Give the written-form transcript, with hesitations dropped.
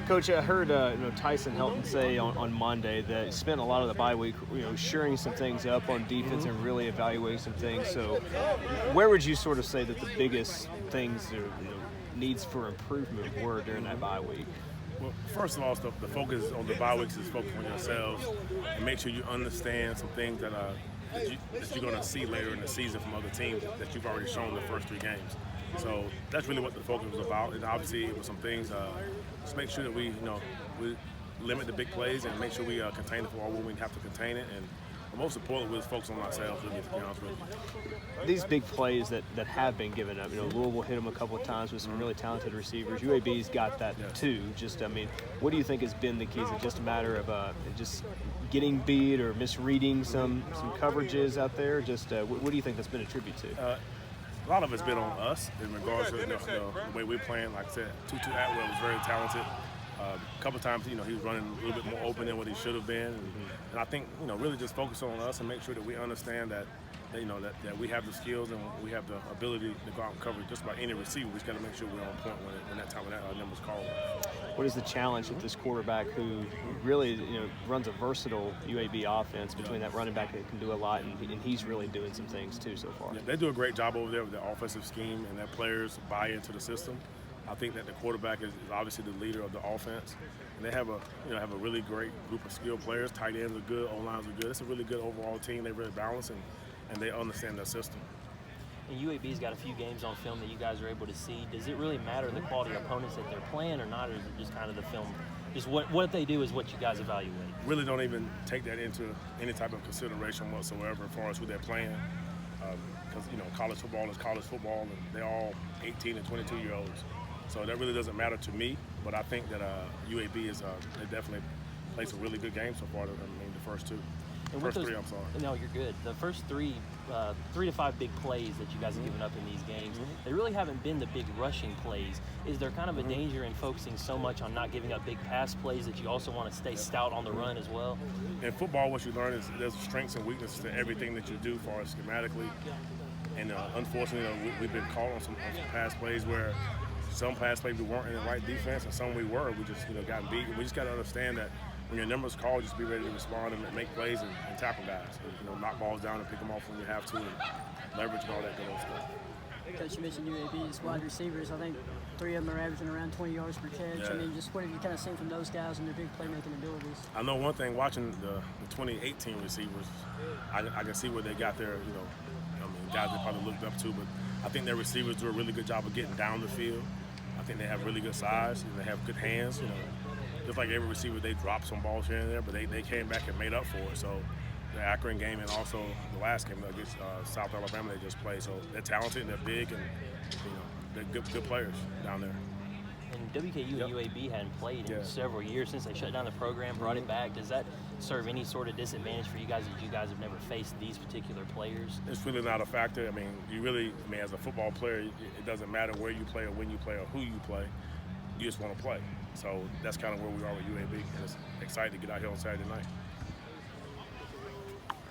Coach, I heard Tyson Helton say on Monday that he spent a lot of the bye week, shoring some things up on defense and really evaluating some things. So, where would you sort of say that the biggest things or needs for improvement were during that bye week? Well, first of all, the focus on the bye weeks is focus on yourselves and make sure you understand some things that you're going to see later in the season from other teams that you've already shown the first 3 games. So that's really what the focus was about. And obviously, it was some things. Just make sure that we limit the big plays and make sure we contain the ball when we have to contain it. And most important, we was focus on ourselves. Really, to be honest with you. These big plays that have been given up. Louisville hit them a couple of times with some really talented receivers. UAB's got that too. What do you think has been the key? Is it just a matter of just getting beat or misreading some coverages out there? What do you think that's been a tribute to? A lot of it's been on us in regards to the way we're playing. Like I said, Tutu Atwell was very talented. A couple of times, he was running a little bit more open than what he should have been. And I think, really just focus on us and make sure that we understand that we have the skills and we have the ability to go out and cover just about any receiver. We just got to make sure we're on point when that number's called. What is the challenge with this quarterback who really runs a versatile UAB offense between that running back that can do a lot and he's really doing some things too so far? Yeah, they do a great job over there with their offensive scheme and their players buy into the system. I think that the quarterback is obviously the leader of the offense, and they have a really great group of skilled players. Tight ends are good, O-lines are good. It's a really good overall team. They really balance and they understand their system. And UAB's got a few games on film that you guys are able to see. Does it really matter the quality of opponents that they're playing or not, or is it just kind of the film? Just what they do is what you guys evaluate? Really don't even take that into any type of consideration whatsoever as far as who they're playing. Because, college football is college football, and they're all 18 and 22-year-olds. So that really doesn't matter to me, but I think that UAB they definitely played some really good games so far. The first 2. First 3, I'm sorry. No, you're good. The first 3 to 5 big plays that you guys have given up in these games, they really haven't been the big rushing plays. Is there kind of a danger in focusing so much on not giving up big pass plays that you also want to stay stout on the run as well? In football, what you learn is there's strengths and weaknesses to everything that you do, as far as schematically. And unfortunately, we've been caught on some pass plays where some pass plays we weren't in the right defense, and some we were. We just got beat. We just got to understand that when your number's called, just be ready to respond and make plays and tackle guys. And, knock balls down and pick them off when you have to, and leverage and all that good old stuff. Coach, you mentioned UAB's wide receivers. I think 3 of them are averaging around 20 yards per catch. Yeah. Just what have you kind of seen from those guys and their big playmaking abilities? I know one thing, watching the 2018 receivers, I can see where they got their, guys they probably looked up to, but I think their receivers do a really good job of getting down the field. I think they have really good size and they have good hands. Just like every receiver, they dropped some balls here and there, but they came back and made up for it. So the Akron game and also the last game against South Alabama they just played. So they're talented and they're big and they're good players down there. And WKU and UAB hadn't played in several years since they shut down the program, brought it back. Does that serve any sort of disadvantage for you guys that you guys have never faced these particular players? It's really not a factor. As a football player, it doesn't matter where you play or when you play or who you play. You just want to play. So that's kind of where we are with UAB, and it's exciting to get out here on Saturday night.